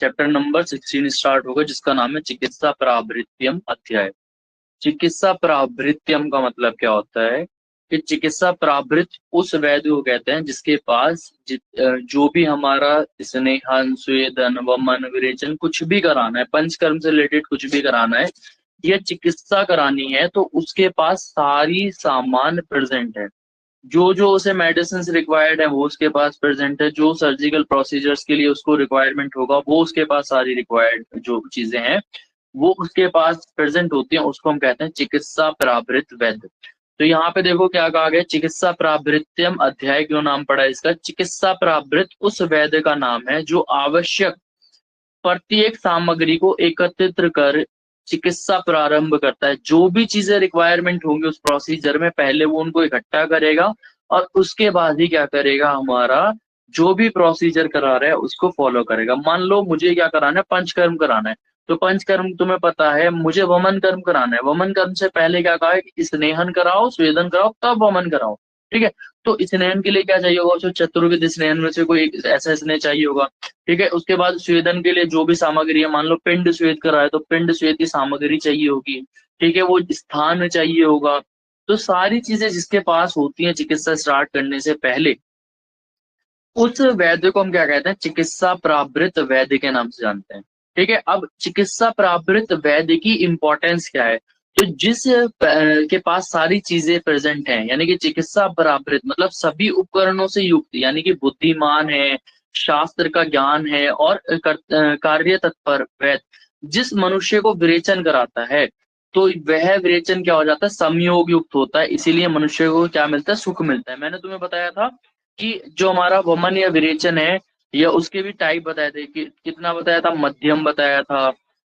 Chapter number 16 start होगा, जिसका नाम है चिकित्सा प्राभृत्यम अध्याय। चिकित्सा प्राभृत्यम का मतलब क्या होता है कि चिकित्सा प्राभृत उस वैद्य को कहते हैं जिसके पास जो भी हमारा स्नेहन, स्वेदन, वमन, विरेचन कुछ भी कराना है, पंचकर्म से रिलेटेड कुछ भी कराना है या चिकित्सा करानी है, तो उसके पास सारी सामान प्रेजेंट है। जो जो उसे मेडिसिन रिक्वायर्ड है वो उसके पास प्रेजेंट है। जो सर्जिकल प्रोसीजर्स के लिए उसको रिक्वायरमेंट होगा वो उसके पास सारी रिक्वायर्ड जो चीजें हैं वो उसके पास प्रेजेंट होती हैं। उसको हम कहते हैं चिकित्सा प्राभृत वैद्य। तो यहाँ पे देखो क्या कहा गया, चिकित्सा प्राभृत्यम अध्याय क्यों नाम पड़ा है इसका। चिकित्सा प्राभृत उस वैद्य का नाम है जो आवश्यक प्रत्येक सामग्री को एकत्रित कर चिकित्सा प्रारंभ करता है। जो भी चीजें रिक्वायरमेंट होंगी उस प्रोसीजर में पहले वो उनको इकट्ठा करेगा और उसके बाद ही क्या करेगा, हमारा जो भी प्रोसीजर करा रहा है उसको फॉलो करेगा। मान लो मुझे क्या कराना है, पंचकर्म कराना है, तो पंचकर्म तुम्हें पता है, मुझे वमन कर्म कराना है, वमन कर्म से पहले क्या कहा है कि स्नेहन कराओ, स्वेदन कराओ, तब वमन कराओ। ठीक है। तो स्नेहन के लिए क्या चाहिए होगा, उसे चतुर्विध स्नेहन में से कोई एक ऐसा स्नेह चाहिए होगा। ठीक है। उसके बाद स्वेदन के लिए जो भी सामग्री है, मान लो पिंड स्वेद करा है तो पिंड स्वेद की सामग्री चाहिए होगी। ठीक है। वो स्थान चाहिए होगा। तो सारी चीजें जिसके पास होती हैं चिकित्सा स्टार्ट करने से पहले, उस वैद्य को हम क्या कहते हैं, चिकित्सा प्राभृत वैद्य के नाम से जानते हैं। ठीक है। अब चिकित्सा प्राभृत वैद्य की इंपॉर्टेंस क्या है, तो जिस के पास सारी चीजें प्रेजेंट हैं, यानी कि चिकित्सा प्राभृत मतलब सभी उपकरणों से युक्त, यानी कि बुद्धिमान है, शास्त्र का ज्ञान है और कार्य तत्पर वैद्य जिस मनुष्य को विरेचन कराता है, तो वह विरेचन क्या हो जाता है, संयोग युक्त होता है। इसीलिए मनुष्य को क्या मिलता है, सुख मिलता है। मैंने तुम्हें बताया था कि जो हमारा वमन या विरेचन है, या उसके भी टाइप बताए थे कि कितना बताया था, मध्यम बताया था,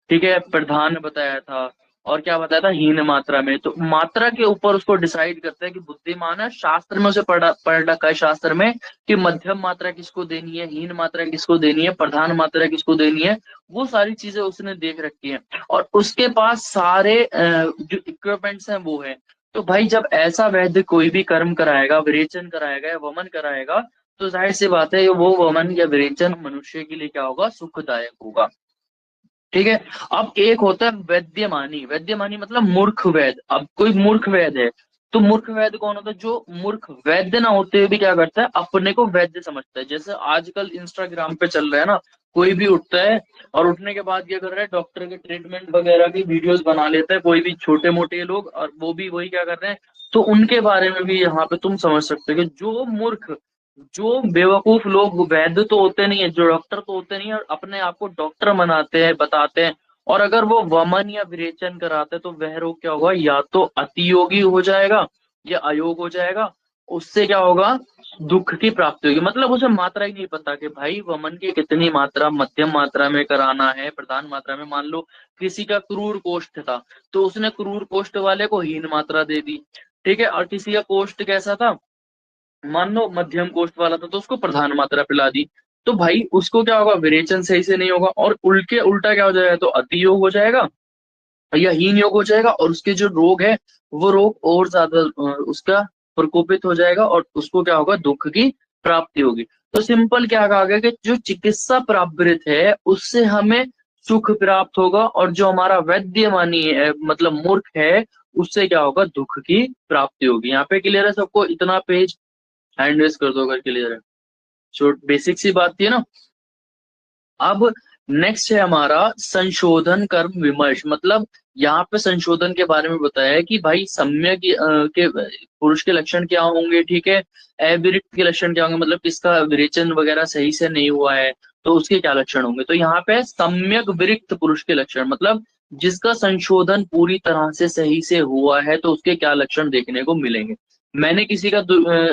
ठीक है, प्रधान बताया था, और क्या बताया था, हीन मात्रा में। तो मात्रा के ऊपर उसको डिसाइड करता है कि बुद्धिमान है। शास्त्र में उसे पढ़ रखा है शास्त्र में कि मध्यम मात्रा किसको देनी है, हीन मात्रा किसको देनी है, प्रधान मात्रा किसको देनी है, वो सारी चीजें उसने देख रखी है। और उसके पास सारे जो इक्विपमेंट्स हैं वो है। तो भाई जब ऐसा वैद्य कोई भी कर्म कराएगा, विरेचन कराएगा या वमन कराएगा, तो जाहिर सी बात है वो वमन या विरेचन मनुष्य के लिए क्या होगा, सुखदायक होगा। ठीक है। अब एक होता है वैद्यमानी। वैद्यमानी मतलब मूर्ख वैद्य। अब कोई मूर्ख वैद्य है, तो मूर्ख वैद्य कौन होता है, जो मूर्ख वैद्य ना होते हुए भी क्या करता है, अपने को वैद्य समझता है। जैसे आजकल इंस्टाग्राम पे चल रहा है ना, कोई भी उठता है और उठने के बाद क्या कर रहा है, डॉक्टर के ट्रीटमेंट वगैरह की वीडियोस बना लेता है, कोई भी छोटे मोटे लोग, और वो भी वही क्या कर रहे हैं। तो उनके बारे में भी यहाँ पे तुम समझ सकते हो कि जो मूर्ख, जो बेवकूफ लोग वैद्य तो होते नहीं है, जो डॉक्टर तो होते नहीं है, और अपने आप को डॉक्टर मनाते हैं, बताते हैं, और अगर वो वमन या विरेचन कराते हैं, तो वह रोग क्या होगा, या तो अतियोगी हो जाएगा या अयोग हो जाएगा। उससे क्या होगा, दुख की प्राप्ति होगी। मतलब उसे मात्रा ही नहीं पता कि भाई वमन की कितनी मात्रा, मध्यम मात्रा में कराना है, प्रधान मात्रा में। मान लो किसी का क्रूर कोष्ठ था, तो उसने क्रूर कोष्ठ वाले को हीन मात्रा दे दी। ठीक है। और किसी का कोष्ठ कैसा था, मान लो मध्यम कोष्ठ वाला था, तो उसको प्रधान मात्रा पिला दी। तो भाई उसको क्या होगा, विरेचन सही से नहीं होगा, और उल्टा क्या हो जाएगा, तो अति योग हो जाएगा या हीन योग हो जाएगा, और उसके जो रोग है वो रोग और ज्यादा उसका प्रकोपित हो जाएगा, और उसको क्या होगा, दुख की प्राप्ति होगी। तो सिंपल क्या कहा गया कि जो चिकित्सा प्रावृत है उससे हमें सुख प्राप्त होगा, और जो हमारा वैद्य मानी है मतलब मूर्ख है, उससे क्या होगा, दुख की प्राप्ति होगी। यहाँ पे क्लियर है सबको, इतना पेज हैंड रेस कर दो अगर क्लियर है। छोट बेसिक सी बात थी ना। अब नेक्स्ट है हमारा संशोधन कर्म विमर्श। मतलब यहाँ पे संशोधन के बारे में बताया है कि भाई सम्यक के पुरुष के लक्षण क्या होंगे, ठीक है, अविरक्त के लक्षण क्या होंगे, मतलब किसका विरेचन वगैरह सही से नहीं हुआ है तो उसके क्या लक्षण होंगे। तो यहाँ पे सम्यक विरक्त पुरुष के लक्षण, मतलब जिसका संशोधन पूरी तरह से सही से हुआ है तो उसके क्या लक्षण देखने को मिलेंगे। मैंने किसी का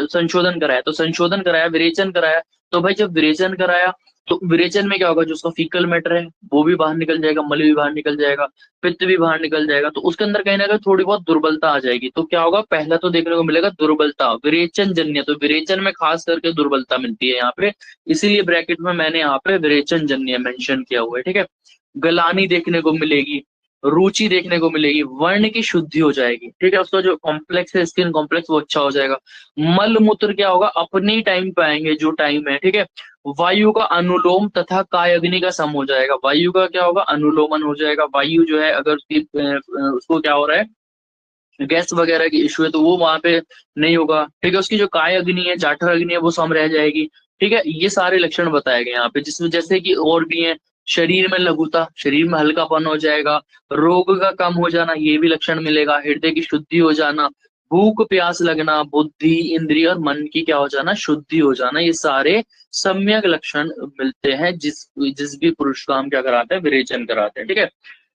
संशोधन कराया, तो संशोधन कराया, विरेचन कराया, तो भाई जब विरेचन कराया तो विरेचन में क्या होगा, जो उसका फीकल मैटर है वो भी बाहर निकल जाएगा, मल भी बाहर निकल जाएगा, पित्त भी बाहर निकल जाएगा, तो उसके अंदर कहीं ना कहीं थोड़ी बहुत दुर्बलता आ जाएगी। तो क्या होगा, पहला तो देखने को मिलेगा दुर्बलता, विरेचन जन्य। तो विरेचन में खास करके दुर्बलता मिलती है यहाँ पे, इसीलिए ब्रैकेट में मैंने यहाँ पे विरेचन जन्य मेंशन किया हुआ है। ठीक है। गलानी देखने को मिलेगी, रुचि देखने को मिलेगी, वर्ण की शुद्धि हो जाएगी, ठीक है, उसका जो कॉम्प्लेक्स है, स्किन कॉम्प्लेक्स, वो अच्छा हो जाएगा। मल मूत्र क्या होगा, अपने टाइम पे आएंगे जो टाइम है, ठीक है। वायु का अनुलोम तथा काय अग्नि का सम हो जाएगा, वायु का क्या होगा, अनुलोमन हो जाएगा, वायु जो है अगर उसकी उसको क्या हो रहा है, गैस वगैरह की इश्यू है तो वो वहां पे नहीं होगा, ठीक है। उसकी जो काय अग्नि है, जाठर अग्नि है, वो सम रह जाएगी, ठीक है। ये सारे लक्षण बताए गए यहाँ पे, जिसमें जैसे कि और भी है, शरीर में लघुता, शरीर में हल्कापन हो जाएगा, रोग का कम हो जाना, ये भी लक्षण मिलेगा, हृदय की शुद्धि हो जाना, भूख प्यास लगना, बुद्धि इंद्रिय और मन की क्या हो जाना, शुद्धि हो जाना, ये सारे सम्यक लक्षण मिलते हैं जिस जिस भी पुरुष का हम क्या कराते हैं, विरेचन कराते हैं, ठीक है।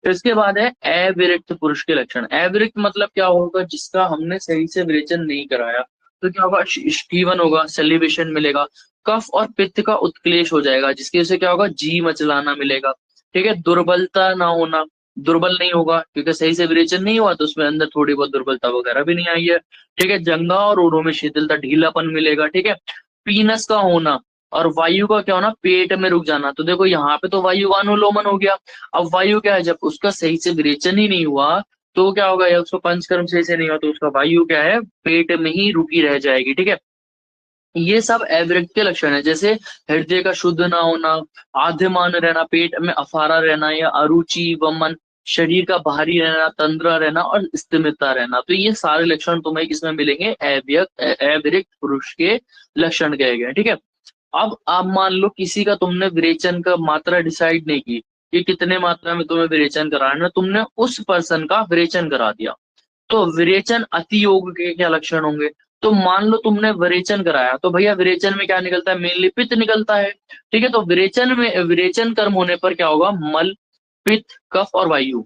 इसके बाद है अविरक्त पुरुष के लक्षण। अविरक्त मतलब क्या होगा, जिसका हमने सही से विरेचन नहीं कराया, तो क्या होगा, स्टीवन होगा, सेलिब्रेशन मिलेगा, कफ और पित्त का उत्क्लेश हो जाएगा, जिसकी वजह से क्या होगा, जी मचलाना मिलेगा, ठीक है। दुर्बलता ना होना, दुर्बल नहीं होगा क्योंकि सही से विरेचन नहीं हुआ, तो उसमें अंदर थोड़ी बहुत दुर्बलता वगैरह भी नहीं आई है, ठीक है। जंघा और ओरों में शिथिलता, ढीलापन मिलेगा, ठीक है। पीनस का होना और वायु का क्या होना, पेट में रुक जाना, तो देखो यहाँ पे तो वायु का अनुलोमन हो गया। अब वायु क्या है, जब उसका सही से विरेचन ही नहीं हुआ तो क्या होगा, या उसको पंचकर्म सही से नहीं हुआ तो उसका वायु क्या है, पेट में ही रुकी रह जाएगी, ठीक है। ये सब अविरक्त के लक्षण है, जैसे हृदय का शुद्ध ना होना, आद्यमान रहना, पेट में अफारा रहना या अरुचि वमन, शरीर का भारी रहना, तंद्रा रहना और स्तिमितता रहना, तो ये सारे लक्षण तुम्हें किसमें मिलेंगे, अविरक्त पुरुष के लक्षण कहे गए, ठीक है। अब आप मान लो किसी का तुमने विरेचन का मात्रा डिसाइड नहीं की कि कितने मात्रा में तुम्हें विरेचन कराना है, तुमने उस पर्सन का विरेचन करा दिया, तो विरेचन अति योग के क्या लक्षण होंगे। तो मान लो तुमने विरेचन कराया, तो भैया विरेचन में क्या निकलता है, मेनली पित्त निकलता है, ठीक है। तो विरेचन में, विरेचन कर्म होने पर क्या होगा, मल, पित्त, कफ और वायु,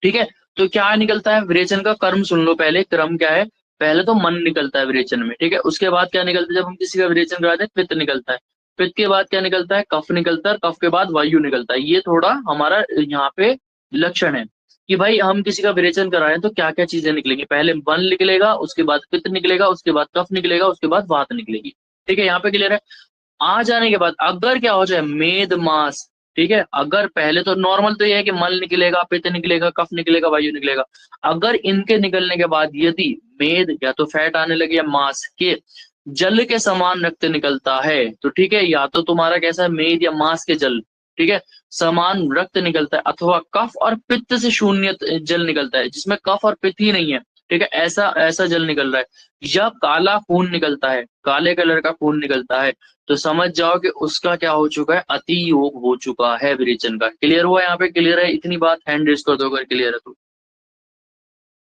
ठीक है। तो क्या निकलता है, विरेचन का कर्म सुन लो, पहले क्रम क्या है, पहले तो मन निकलता है विरेचन में, ठीक है। उसके बाद क्या निकलता है, जब हम किसी का विरेचन कराते हैं, पित्त निकलता है, पित्त के बाद क्या निकलता है, कफ निकलता है, कफ के बाद वायु निकलता है। ये थोड़ा हमारा यहाँ पे लक्षण है कि भाई हम किसी का विरेचन करा रहे हैं तो क्या क्या चीजें निकलेंगी, पहले मन निकलेगा, उसके बाद पित्त निकलेगा, उसके बाद कफ निकलेगा, उसके बाद वात निकलेगी, ठीक है। यहाँ पे क्लियर है। आ जाने के बाद अगर क्या हो जाए, मेद मास, ठीक है, अगर पहले तो नॉर्मल तो ये है कि मल निकलेगा, पित्त निकलेगा, कफ निकलेगा, वायु निकलेगा, अगर इनके निकलने के बाद यदि मेद या तो फैट आने लगे या मांस के जल के समान रक्त निकलता है, तो ठीक है, या तो तुम्हारा कैसा है, मेद या मांस के जल, ठीक है, समान रक्त निकलता है, अथवा कफ और पित्त से शून्य जल निकलता है, जिसमें कफ और पित्त ही नहीं है, ठीक है, ऐसा ऐसा जल निकल रहा है, या काला खून निकलता है, काले कलर का खून निकलता है, तो समझ जाओ कि उसका क्या हो चुका है, अति योग हो चुका है विरेचन का। क्लियर हुआ यहाँ पे, क्लियर है, इतनी बात हैंड रेस कर दो अगर क्लियर है तो,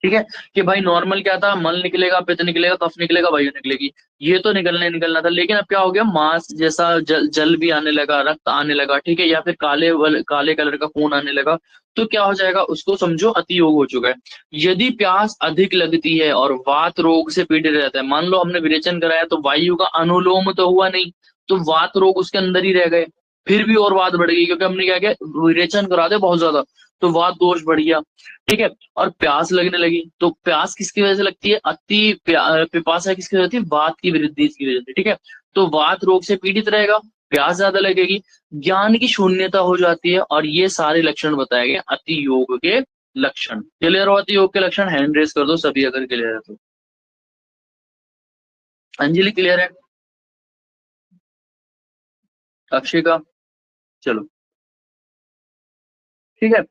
ठीक है। कि भाई नॉर्मल क्या था, मल निकलेगा, पित्त निकलेगा, कफ निकलेगा, वायु निकलेगी, ये तो निकलना था, लेकिन अब क्या हो गया, मांस जैसा जल भी आने लगा, रक्त आने लगा, ठीक है, या फिर काले कलर का खून आने लगा, तो क्या हो जाएगा, उसको समझो अति योग हो चुका है। यदि प्यास अधिक लगती है और वात रोग से पीड़ित रहता है, मान लो हमने विरेचन कराया तो वायु का अनुलोम तो हुआ नहीं, तो वात रोग उसके अंदर ही रह गए, फिर भी और वात बढ़ गई, क्योंकि हमने क्या किया, विरेचन करा दे बहुत ज्यादा, तो वात दोष बढ़ गया, ठीक है। और प्यास लगने लगी, तो प्यास किसकी वजह से लगती है, पिपासा किसकी वजह से होती है, वात की वृद्धि की वजह से, ठीक है। तो वात रोग से पीड़ित रहेगा, प्यास ज्यादा लगेगी, ज्ञान की शून्यता हो जाती है, और ये सारे लक्षण बताए गए अति योग के लक्षण। क्लियर हो अति योग के लक्षण, हैंड रेस कर दो सभी अगर क्लियर है तो। अंजलि क्लियर है, अक्षय का, चलो ठीक है।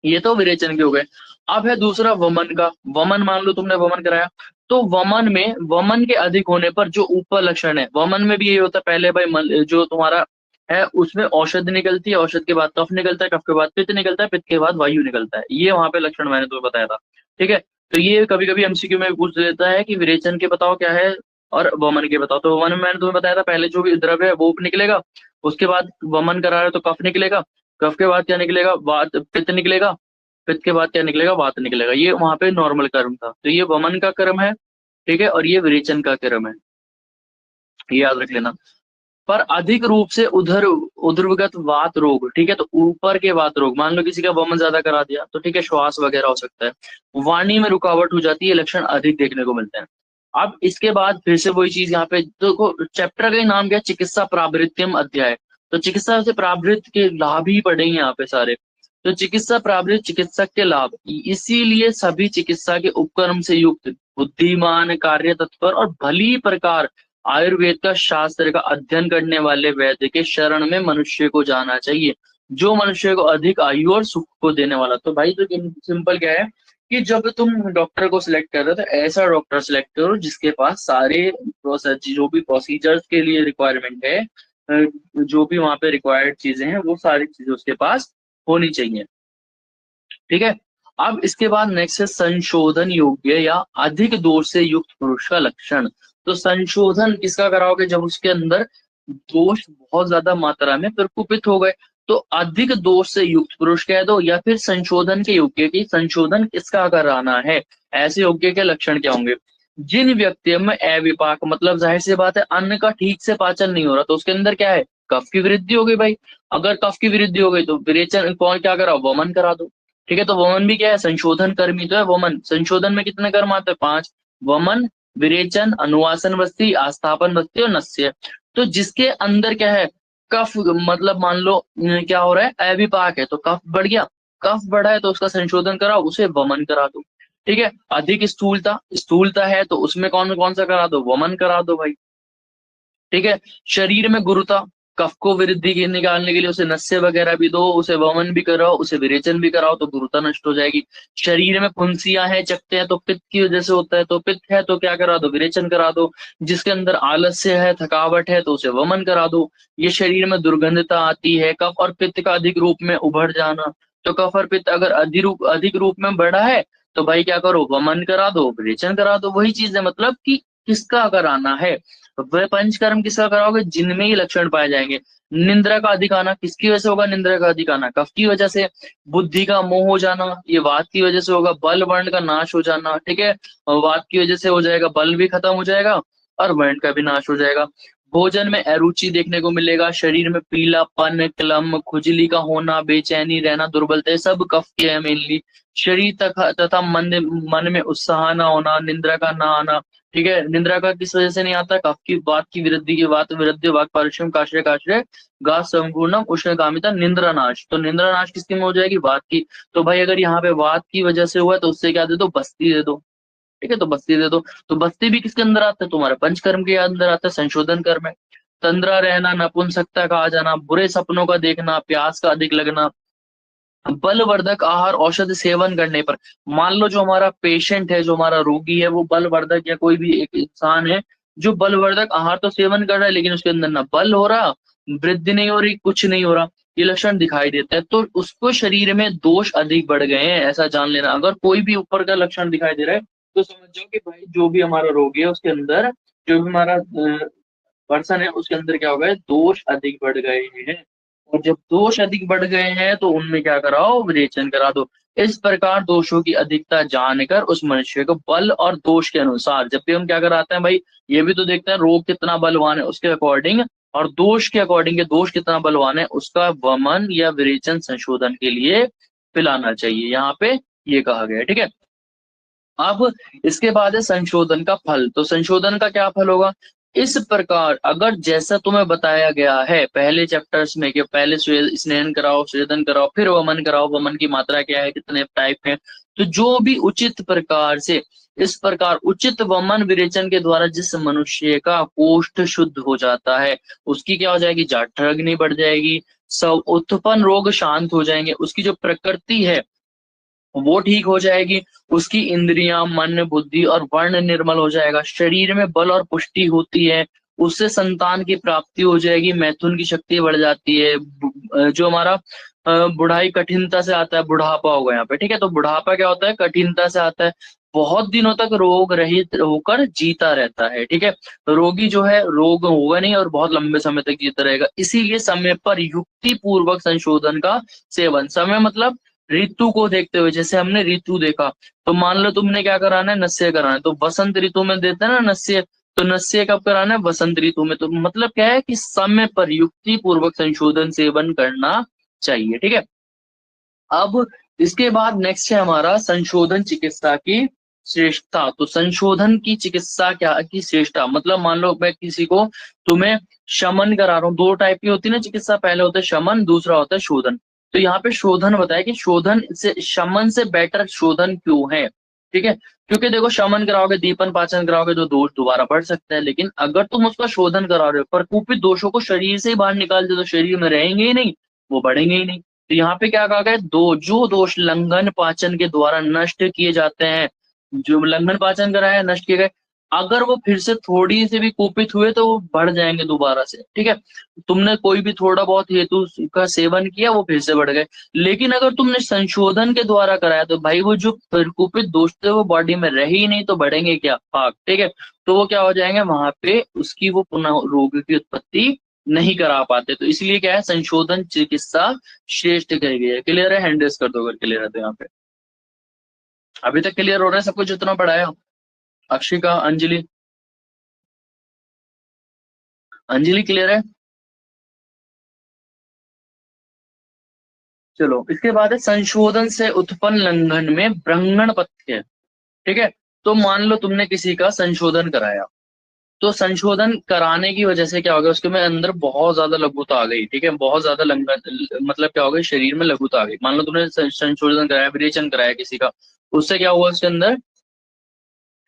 ये तो विरेचन के हो गए। अब है दूसरा वमन का। वमन मान लो तुमने वमन कराया, तो वमन में, वमन के अधिक होने पर जो ऊपर लक्षण है, वमन में भी यही होता है, पहले भाई जो तुम्हारा है उसमें औषध निकलती है, औषध के बाद कफ निकलता है, कफ के बाद पित्त निकलता है, पित्त के बाद वायु निकलता है, ये वहां पे लक्षण मैंने तुम्हें बताया था, ठीक है। तो ये कभी कभी एमसीक्यू में भी पूछ लेता है कि विरेचन के बताओ क्या है और वमन के बताओ। तो वमन में मैंने तुम्हें बताया था, पहले जो भी द्रव्य है वो निकलेगा, उसके बाद वमन करा रहे हो तो कफ निकलेगा, कफ के बाद क्या निकलेगा, वात पित्त निकलेगा, पित्त के बाद क्या निकलेगा, वात निकलेगा, ये वहां पे नॉर्मल कर्म था, तो ये वमन का कर्म है, ठीक है, और ये विरेचन का कर्म है, ये याद रख लेना। पर अधिक रूप से उदरगत वात रोग, ठीक है, तो ऊपर के वात रोग, मान लो किसी का वमन ज्यादा करा दिया तो ठीक है, श्वास वगैरह हो सकता है, वाणी में रुकावट हो जाती है, लक्षण अधिक देखने को मिलते हैं। अब इसके बाद फिर से वही चीज यहाँ पे देखो, चैप्टर का ही नाम क्या है, चिकित्सा प्रावृत्तियम अध्याय, तो चिकित्सा से प्रावृत्त के लाभ ही पढ़ेंगे यहाँ पे सारे। तो चिकित्सा प्रावृत चिकित्सक के लाभ, इसीलिए सभी चिकित्सा के उपक्रम से युक्त बुद्धिमान, कार्य तत्पर और भली प्रकार आयुर्वेद का शास्त्र का अध्ययन करने वाले वैद्य के शरण में मनुष्य को जाना चाहिए, जो मनुष्य को अधिक आयु और सुख को देने वाला। तो भाई तो सिंपल क्या है कि जब तुम डॉक्टर को सिलेक्ट कर रहे हो तो ऐसा डॉक्टर सिलेक्ट करो जिसके पास सारे प्रोसेस, जो भी प्रोसीजर्स के लिए रिक्वायरमेंट है, जो भी वहां पे रिक्वायर्ड चीजें हैं वो सारी चीजें उसके पास होनी चाहिए। ठीक है। अब इसके बाद नेक्स्ट है संशोधन योग्य या अधिक दोष से युक्त पुरुष का लक्षण। तो संशोधन किसका कराओगे? जब उसके अंदर दोष बहुत ज्यादा मात्रा में प्रकुपित हो गए। तो अधिक दोष से युक्त पुरुष कह दो या फिर संशोधन के योग्य की संशोधन किसका कराना है, ऐसे योग्य के लक्षण क्या होंगे? जिन व्यक्तियों में अविपाक, मतलब जाहिर सी बात है अन्न का ठीक से पाचन नहीं हो रहा, तो उसके अंदर क्या है? कफ की वृद्धि हो गई भाई। अगर कफ की वृद्धि हो गई तो विरेचन कौन क्या करा? वमन करा दो। ठीक है। तो वमन भी क्या है? संशोधन कर्मी तो है वमन। संशोधन में कितने कर्म आते हैं? 5। वमन, विरेचन, अनुवासन वस्ती, आस्थापन वस्ती और नस्य। तो जिसके अंदर क्या है? कफ, मतलब मान लो क्या हो रहा है? अविपाक है तो कफ बढ़ गया। कफ बढ़ा है तो उसका संशोधन कराओ, उसे वमन करा दो। ठीक है। अधिक स्थूलता, स्थूलता है तो उसमें कौन कौन सा करा दो? वमन करा दो भाई। ठीक है। शरीर में गुरुता, कफ को वृद्धि के निकालने के लिए उसे नस्य वगैरह भी दो, उसे वमन भी कराओ, उसे विरेचन भी कराओ तो गुरुता नष्ट हो जाएगी। शरीर में फुंसियां हैं, चकते हैं तो पित्त की वजह से होता है, तो पित्त है तो क्या करा दो? विरेचन करा दो। जिसके अंदर आलस्य है, थकावट है तो उसे वमन करा दो। ये शरीर में दुर्गंधता आती है, कफ और पित्त का अधिक रूप में उभर जाना, तो कफ और पित्त अगर अधिक रूप में बढ़ा है तो भाई क्या करो? वमन करा दो, विरेचन करा दो। वही चीज है, मतलब कि किसका कराना है? वह पंचकर्म किसका कराओगे? जिनमें ये लक्षण पाए जाएंगे। निंद्रा का अधिक आना किसकी वजह से होगा? निंद्रा का अधिक आना कफ की वजह से। बुद्धि का मोह हो जाना ये वात की वजह से होगा। बल वर्ण का नाश हो जाना, ठीक है, और वात की वजह से हो जाएगा, बल भी खत्म हो जाएगा और वर्ण का भी नाश हो जाएगा। भोजन में अरुचि देखने को मिलेगा। शरीर में पीलापन, क्लम, खुजली का होना, बेचैनी रहना, दुर्बलता, ये सब कफ के है मेनली। शरीर तथा मन में उत्साह ना होना, निंद्रा का ना आना। ठीक है। निंद्रा का किस वजह से नहीं आता? कफ की बात की वृद्धि की बात वृद्धि वाक पारिश्रम काश्रय काश्रय गा संपूर्णम उष्णकामिता निंद्रा नाश। तो निंद्रा नाश किसकी में हो जाएगी? वात की। तो भाई अगर यहाँ पे वात की वजह से हुआ है तो उससे क्या दे दो? बस्ती दे दो। ठीक है। तो बस्ती दे दो। तो बस्ती भी किसके अंदर आता है? तुम्हारे पंचकर्म के अंदर आता है, संशोधन कर्म है। तंद्रा रहना, नपुंसकता का आ जाना, बुरे सपनों का देखना, प्यास का अधिक लगना। बलवर्धक आहार औषधि सेवन करने पर, मान लो जो हमारा पेशेंट है, जो हमारा रोगी है, वो बलवर्धक या कोई भी एक इंसान है जो बलवर्धक आहार तो सेवन कर रहा है लेकिन उसके अंदर ना बल हो रहा, वृद्धि नहीं हो रही, कुछ नहीं हो रहा, ये लक्षण दिखाई देता है, तो उसको शरीर में दोष अधिक बढ़ गए हैं, ऐसा जान लेना। अगर कोई भी ऊपर का लक्षण दिखाई दे रहा है तो समझ जाओ कि भाई जो भी हमारा रोगी है उसके अंदर, जो भी हमारा पर्सन है उसके अंदर क्या हो गया? दोष अधिक बढ़ गए हैं। और जब दोष अधिक बढ़ गए हैं तो उनमें क्या कराओ? विरेचन करा दो। इस प्रकार दोषों की अधिकता जानकर उस मनुष्य को बल और दोष के अनुसार, जब भी हम क्या कराते हैं भाई, ये भी तो देखते हैं रोग कितना बलवान है उसके अकॉर्डिंग, और दोष के अकॉर्डिंग के दोष कितना बलवान है उसका वमन या विरेचन संशोधन के लिए पिलाना चाहिए, यहाँ पे ये कहा गया है। ठीक है। अब इसके बाद है संशोधन का फल। तो संशोधन का क्या फल होगा? इस प्रकार अगर जैसा तुम्हें बताया गया है पहले चैप्टर्स में कि पहले स्नान कराओ, स्वेदन कराओ, फिर वमन कराओ, वमन की मात्रा क्या है, कितने टाइप है, तो जो भी उचित प्रकार से इस प्रकार उचित वमन विरेचन के द्वारा जिस मनुष्य का कोष्ठ शुद्ध हो जाता है, उसकी क्या हो जाएगी? जठराग्नि बढ़ जाएगी, सब उत्पन्न रोग शांत हो जाएंगे, उसकी जो प्रकृति है वो ठीक हो जाएगी, उसकी इंद्रियां, मन, बुद्धि और वर्ण निर्मल हो जाएगा, शरीर में बल और पुष्टि होती है, उससे संतान की प्राप्ति हो जाएगी, मैथुन की शक्ति बढ़ जाती है। जो हमारा बुढ़ाई कठिनता से आता है, बुढ़ापा होगा यहाँ पे। ठीक है। तो बुढ़ापा क्या होता है? कठिनता से आता है, बहुत दिनों तक रोग रहित होकर जीता रहता है। ठीक है। तो रोगी जो है रोग होगा नहीं और बहुत लंबे समय तक जीता रहेगा। इसीलिए समय पर युक्ति पूर्वक संशोधन का सेवन, समय मतलब ऋतु को देखते हुए, जैसे हमने ऋतु देखा, तो मान लो तुमने क्या कराना है? नस्य कराना है, तो बसंत ऋतु में देते हैं ना नस्य, तो नस्य कब कराना है? बसंत ऋतु में। तो मतलब क्या है कि समय पर युक्ति पूर्वक संशोधन सेवन करना चाहिए। ठीक है। अब इसके बाद नेक्स्ट है हमारा संशोधन चिकित्सा की श्रेष्ठता। तो संशोधन की चिकित्सा क्या की श्रेष्ठता, मतलब मान लो मैं किसी को, तुम्हें शमन करा रहा हूँ, दो टाइप की होती है ना चिकित्सा, पहले होता है शमन, दूसरा होता है शोधन। तो यहाँ पे शोधन बताया कि शोधन से शमन से बेटर शोधन क्यों है, ठीक है। क्योंकि देखो शमन कराओगे, दीपन पाचन कराओगे तो दोष दोबारा बढ़ सकते हैं, लेकिन अगर तुम उसका शोधन करा रहे हो, प्रकोपित दोषों को शरीर से ही बाहर निकाल दे तो शरीर में रहेंगे ही नहीं, वो बढ़ेंगे ही नहीं। तो यहाँ पे क्या कहा गया है, दो जो दोष लंघन पाचन के द्वारा नष्ट किए जाते हैं, जो लंघन पाचन कराया नष्ट किए गए, अगर वो फिर से थोड़ी से भी कुपित हुए तो वो बढ़ जाएंगे दोबारा से, ठीक है। तुमने कोई भी थोड़ा बहुत हेतु का सेवन किया वो फिर से बढ़ गए। लेकिन अगर तुमने संशोधन के द्वारा कराया तो भाई वो जो प्रकोपित दोष थे वो बॉडी में रहे ही नहीं, तो बढ़ेंगे क्या, पाक, ठीक है। तो वो क्या हो जाएंगे, वहां पे उसकी वो पुनः रोग की उत्पत्ति नहीं करा पाते। तो इसलिए क्या है, संशोधन चिकित्सा श्रेष्ठ कही गई है। क्लियर है, हैंड रेस कर दो अगर क्लियर है तो। यहाँ पे अभी तक क्लियर हो रहा है सब कुछ जितना पढ़ाया। अक्षिका, अंजलि, अंजलि क्लियर है। चलो इसके बाद है संशोधन से उत्पन्न लंघन में ब्रंगण पथ्य, ठीक है। तो मान लो तुमने किसी का संशोधन कराया, तो संशोधन कराने की वजह से क्या हो गया, उसके में अंदर बहुत ज्यादा लघुता आ गई, ठीक है, बहुत ज्यादा लंघन, मतलब क्या हो गया, शरीर में लघुता आ गई। मान लो तुमने संशोधन कराया, विरेचन कराया किसी का, उससे क्या हुआ, उसके अंदर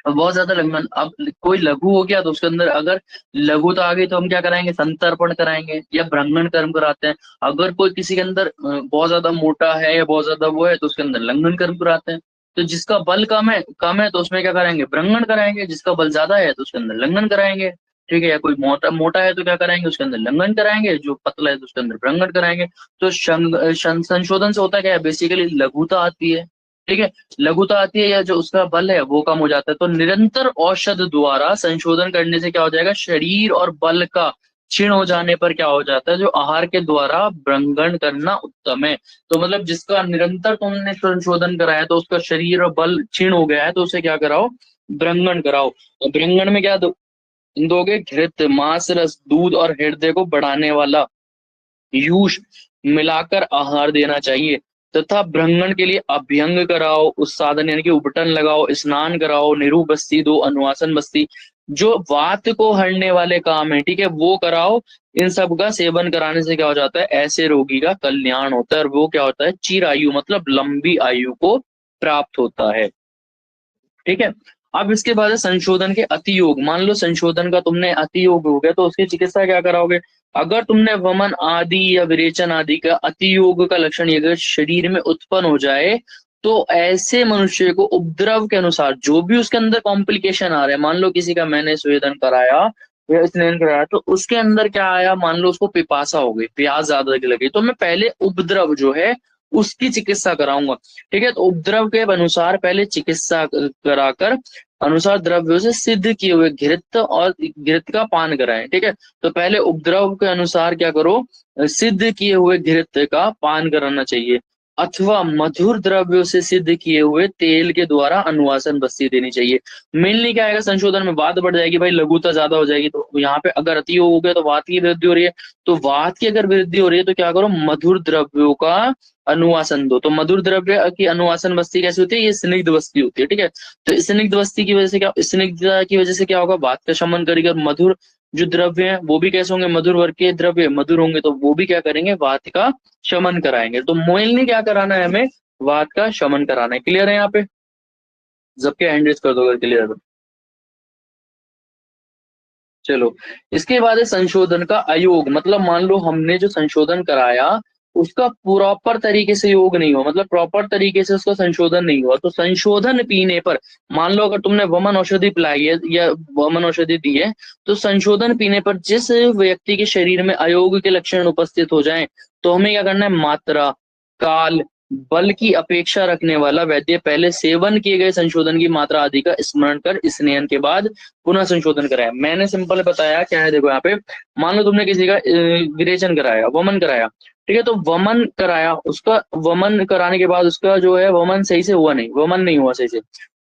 बहुत ज्यादा लंघन। अब कोई लघु हो गया तो उसके अंदर अगर लघुता आ गई तो हम क्या कराएंगे, संतर्पण कराएंगे या ब्रह्मण कर्म कराते हैं। अगर कोई किसी के अंदर बहुत ज्यादा मोटा है या बहुत ज्यादा वो है तो उसके अंदर लंघन कर्म कराते हैं। तो जिसका बल कम है तो उसमें क्या कराएंगे, ब्रह्मण कराएंगे। जिसका बल ज्यादा है तो उसके अंदर लंघन कराएंगे, ठीक है। या कोई मोटा मोटा है तो क्या कराएंगे, उसके अंदर लंघन कराएंगे। जो पतला है तो उसके अंदर ब्रह्मण कराएंगे। तो संशोधन से होता क्या है, बेसिकली लघुता आती है, ठीक है। लघुता आती है या जो उसका बल है वो कम हो जाता है। तो निरंतर औषध द्वारा संशोधन करने से क्या हो जाएगा, शरीर और बल का क्षीण हो जाने पर क्या हो जाता है, जो आहार के द्वारा ब्रंगण करना उत्तम है। तो मतलब जिसका निरंतर तुमने संशोधन कराया तो उसका शरीर और बल क्षीण हो गया है तो उसे क्या कराओ, ब्रंगण कराओ। तो ब्रंगण में क्या दोगे, घृत, मांस, रस, दूध और हृदय को बढ़ाने वाला यूष मिलाकर आहार देना चाहिए। तथा ब्रंगण के लिए अभ्यंग कराओ, उत्साधन यानी कि उपटन लगाओ, स्नान कराओ, निरु बस्ती दो, अनुवासन बस्ती, जो वात को हरने वाले काम है, ठीक है, वो कराओ। इन सब का सेवन कराने से क्या हो जाता है, ऐसे रोगी का कल्याण होता है और वो क्या होता है, चिरायु मतलब लंबी आयु को प्राप्त होता है, ठीक है। अब इसके बाद है संशोधन के अतियोग। मान लो संशोधन का तुमने अतियोग हो गया तो उसकी चिकित्सा क्या कराओगे। अगर तुमने वमन आदि या विरेचन आदि का अतियोग का लक्षण ये अगर शरीर में उत्पन्न हो जाए तो ऐसे मनुष्य को उपद्रव के अनुसार जो भी उसके अंदर कॉम्प्लिकेशन आ रहे हैं, मान लो किसी का मैंने स्वेदन कराया या स्नान कराया तो उसके अंदर क्या आया, मान लो उसको पिपासा हो गई, प्यास ज्यादा लगी, तो मैं पहले उपद्रव जो है उसकी चिकित्सा कराऊंगा, ठीक है। तो उपद्रव के अनुसार पहले चिकित्सा कराकर अनुसार द्रव्यों से सिद्ध किए हुए घृत और घृत का पान कराएं, ठीक है। तो पहले उपद्रव के अनुसार क्या करो, सिद्ध किए हुए घृत का पान कराना चाहिए, अथवा मधुर द्रव्यों से सिद्ध किए हुए तेल के द्वारा अनुवासन बस्ती देनी चाहिए। मेनली क्या आएगा, संशोधन में बात बढ़ जाएगी भाई, लघुता ज्यादा हो जाएगी तो यहाँ पे अगर अति हो गया तो वात की वृद्धि हो रही है। तो वात की अगर वृद्धि हो रही है तो क्या करो, मधुर द्रव्यों का अनुवासन दो। तो मधुर द्रव्य की अनुवासन बस्ती कैसी होती है, ये स्निग्ध बस्ती होती है, ठीक है। तो स्निग्ध बस्ती की वजह से क्या, स्निग्धता की वजह से क्या होगा, वात का शमन करेगी। और मधुर जो द्रव्य है वो भी कैसे होंगे, मधुर वर्ग के द्रव्य मधुर होंगे तो वो भी क्या करेंगे, वात का शमन कराएंगे। तो मोइल क्या कराना है हमें, वात का शमन कराना है। क्लियर है यहाँ पे, सबके हैंड रेज कर दो अगर क्लियर है तो। चलो इसके बाद है संशोधन का अयोग। मतलब मान लो हमने जो संशोधन कराया उसका प्रॉपर तरीके से योग नहीं हुआ, मतलब प्रॉपर तरीके से उसका संशोधन नहीं हुआ, तो संशोधन पीने पर, मान लो अगर तुमने वमन औषधि पिलाई है या वमन औषधि दी है, तो संशोधन पीने पर जिस व्यक्ति के शरीर में अयोग के लक्षण उपस्थित हो जाएं तो हमें क्या करना है, मात्रा, काल, बल की अपेक्षा रखने वाला वैद्य पहले सेवन किए गए संशोधन की मात्रा आदि का स्मरण कर स्नेहन के बाद पुनः संशोधन कराया। मैंने सिंपल बताया क्या है, देखो यहाँ पे मान लो तुमने किसी का विरेचन कराया, वमन कराया, ठीक है। तो वमन कराया, उसका वमन कराने के बाद उसका जो है वमन सही से हुआ नहीं, वमन नहीं हुआ सही से,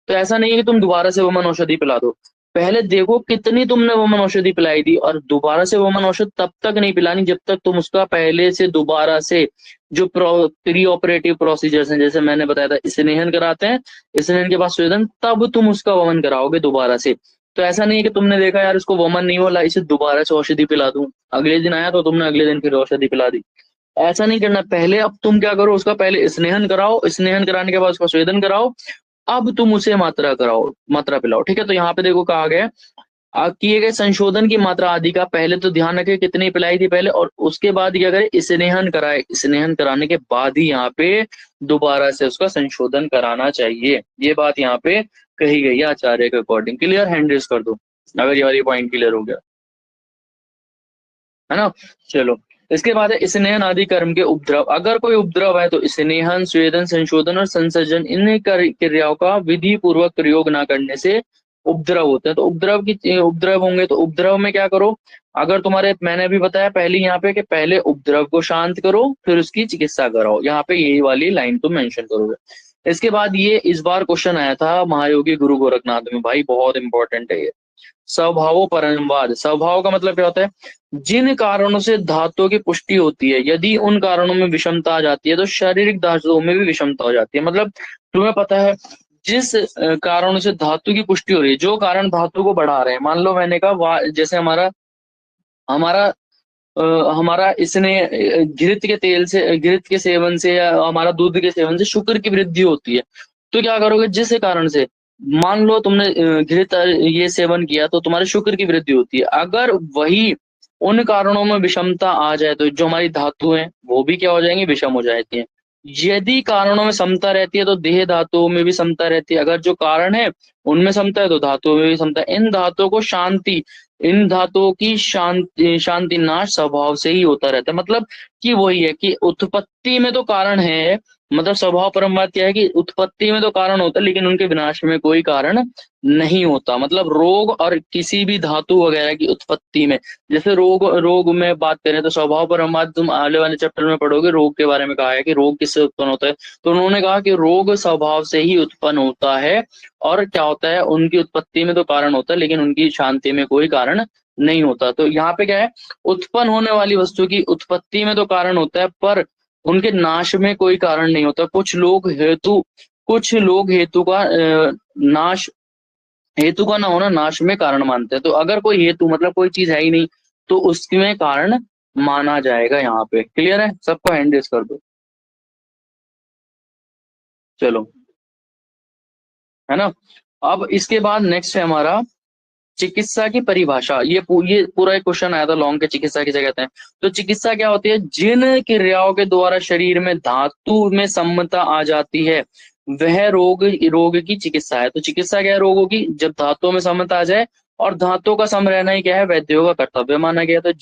तो ऐसा नहीं है कि तुम दोबारा से वमन औषधि पिला दो। पहले देखो कितनी तुमने वमन औषधि पिलाई थी, और दोबारा से वमन औषध तब तक नहीं पिलानी जब तक तुम उसका पहले से दोबारा से जो प्री ऑपरेटिव प्रोसीजर्स हैं, जैसे मैंने बताया था स्नेहन कराते हैं, स्नेहन के बाद स्वेदन, तब तुम उसका वमन कराओगे दोबारा से। तो ऐसा नहीं है कि तुमने देखा यार इसको वमन नहीं होला, इसे दोबारा से औषधि पिला दूं, अगले दिन आया तो तुमने अगले दिन फिर औषधि पिला दी, ऐसा नहीं करना। पहले अब तुम क्या करो, उसका पहले स्नेहन कराओ, स्नेहन कराने के बाद उसका स्वेदन कराओ, अब तुम उसे मात्रा कराओ, मात्रा पिलाओ। ठीक है, तो यहाँ पे देखो कहा गया है, किए गए संशोधन की मात्रा आदि का पहले तो ध्यान रखें कितनी पिलाई थी पहले, और उसके बाद क्या करें, स्नेहन कराए, स्नेहन कराने के बाद ही यहाँ पे दोबारा से उसका संशोधन कराना चाहिए। ये बात यहाँ पे कही गई है आचार्य के अकॉर्डिंग। क्लियर, हैंड रेस कर दो अगर ये वाली पॉइंट क्लियर हो गया, है ना। चलो, इसके बाद है स्नेहन आदि कर्म के उपद्रव। अगर कोई उपद्रव है तो स्नेहन, स्वेदन, संशोधन और संसर्जन, इन क्रियाओं का विधि पूर्वक प्रयोग ना करने से उपद्रव होते हैं। तो उपद्रव होंगे तो उपद्रव में क्या करो, अगर तुम्हारे, मैंने अभी बताया पहले यहाँ पे कि पहले उपद्रव को शांत करो फिर उसकी चिकित्सा कराओ, यहाँ पे यही वाली लाइन तुम मेंशन करोगे। इसके बाद ये इस बार क्वेश्चन आया था महायोगी गुरु गोरखनाथ में, भाई बहुत इंपॉर्टेंट है ये। स्वभावो परम्वाद, स्वभाव का मतलब क्या होता है, जिन कारणों से धातुओं की पुष्टि होती है, यदि उन कारणों में विषमता आ जाती है तो शारीरिक धातुओं में भी विषमता हो जाती है। मतलब तुम्हें पता है, जिस कारणों से धातु की पुष्टि हो रही है, जो कारण धातु को बढ़ा रहे हैं, मान लो मैंने कहा जैसे हमारा हमारा अ, हमारा इसने घृत के तेल से, घृत के सेवन से या हमारा दूध के सेवन से शुक्र की वृद्धि होती है। तो क्या करोगे, जिस कारण से, मान लो तुमने घृत ये सेवन किया तो तुम्हारे शुक्र की वृद्धि होती है। अगर वही उन कारणों में विषमता आ जाए तो जो हमारी धातु है वो भी क्या हो जाएंगी, विषम हो जाती है। यदि कारणों में समता रहती है तो देह धातुओं में भी समता रहती है। अगर जो कारण है उनमें समता है तो धातुओं में भी समता है। इन धातुओं को शांति, इन धातुओं की शांति नाश स्वभाव से ही होता रहता है। मतलब कि वही है कि उत्पत्ति में तो कारण है, मतलब स्वभाव परम्परा क्या है कि उत्पत्ति में तो कारण होता है लेकिन उनके विनाश में कोई कारण नहीं होता। मतलब रोग और किसी भी धातु वगैरह की उत्पत्ति में, जैसे रोग रोग में बात करें तो स्वभाव परम्परा तुम आने वाले चैप्टर में पढ़ोगे, रोग के बारे में कहा है कि रोग किससे उत्पन्न होता है। तो उन्होंने कहा कि रोग स्वभाव से ही उत्पन्न होता है, और क्या होता है, उनकी उत्पत्ति में तो कारण होता है लेकिन उनकी शांति में कोई कारण नहीं होता। तो यहाँ पे क्या है, उत्पन्न होने वाली वस्तु की उत्पत्ति में तो कारण होता है पर उनके नाश में कोई कारण नहीं होता। कुछ लोग हेतु का नाश, हेतु का ना होना नाश में कारण मानते हैं। तो अगर कोई हेतु मतलब कोई चीज है ही नहीं तो उसमें कारण माना जाएगा। यहाँ पे क्लियर है, सबको हैंड रेस कर दो। चलो, है ना। अब इसके बाद नेक्स्ट है हमारा चिकित्सा की परिभाषा। ये पूरा एक क्वेश्चन आया था लॉन्ग के, चिकित्सा किसे कहते हैं। तो चिकित्सा क्या होती है, जिन क्रियाओं के द्वारा शरीर में धातु में सम्मता आ जाती है वह रोग की चिकित्सा है। तो चिकित्सा क्या है रोगों की, जब धातुओं में सम्मता आ जाए, और धातुओं का सम रहना ही क्या है, वैद्यों का कर्तव्य माना गया। तो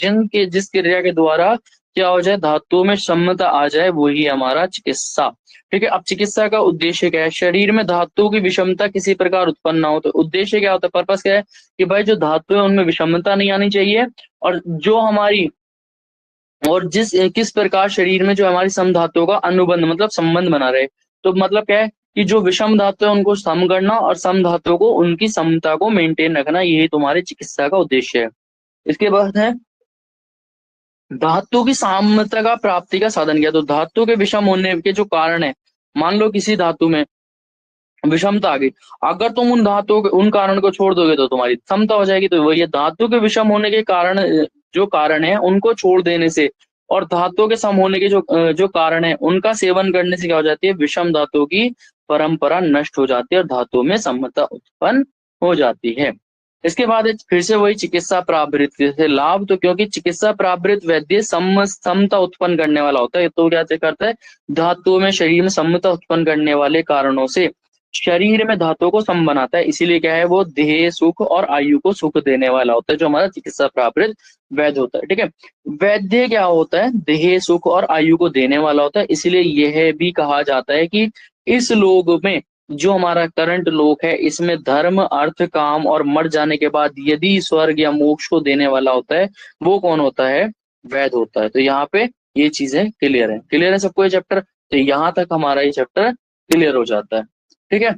जिस क्रिया के द्वारा क्या हो जाए, धातुओं में सम्मता आ जाए, वही हमारा चिकित्सा। ठीक है, अब चिकित्सा का उद्देश्य क्या है, शरीर में धातुओं की विषमता किसी प्रकार उत्पन्न ना हो। तो उद्देश्य क्या होता है, पर्पस क्या है कि भाई जो धातु है उनमें विषमता नहीं आनी चाहिए, और जो हमारी, और किस प्रकार शरीर में जो हमारी सम धातुओं का अनुबंध मतलब संबंध बना रहे। तो मतलब क्या है कि जो विषम धातु है उनको सम करना और सम धातुओं को उनकी समता को मेंटेन रखना, यही तुम्हारी चिकित्सा का उद्देश्य है। इसके बाद है धातु की साम्यता का प्राप्ति का साधन किया। तो धातु के विषम होने के जो कारण है, मान लो किसी धातु में विषमता आ गई, अगर तुम उन धातुओं के उन कारण को छोड़ दोगे तो तुम्हारी समता हो जाएगी। तो वही धातु के विषम होने के कारण, जो कारण है उनको छोड़ देने से, और धातुओं के सम होने के जो कारण है उनका सेवन करने से क्या हो जाती है, विषम धातुओं की परंपरा नष्ट हो जाती है और धातुओं में समता उत्पन्न हो जाती है। इसके बाद फिर से वही चिकित्सा प्रावृत्ति से लाभ। तो क्योंकि चिकित्सा प्रावृत्त वैद्य समता उत्पन्न करने वाला होता है, तो क्या करता है, धातुओं में शरीर में समता उत्पन्न करने वाले कारणों से शरीर में धातुओं को सम बनाता है। इसीलिए क्या है, वो देह सुख और आयु को सुख देने वाला होता है, जो हमारा चिकित्सा प्रावृत्त वैद्य होता है। ठीक है, वैद्य क्या होता है, देह सुख और आयु को देने वाला होता है। इसीलिए यह भी कहा जाता है कि इस लोक में, जो हमारा करंट लोक है, इसमें धर्म अर्थ काम और मर जाने के बाद यदि स्वर्ग या मोक्ष को देने वाला होता है, वो कौन होता है, वैद्य होता है। तो यहाँ पे ये चीजें क्लियर है, क्लियर है सबको ये चैप्टर। तो यहाँ तक हमारा ये चैप्टर क्लियर हो जाता है। ठीक है,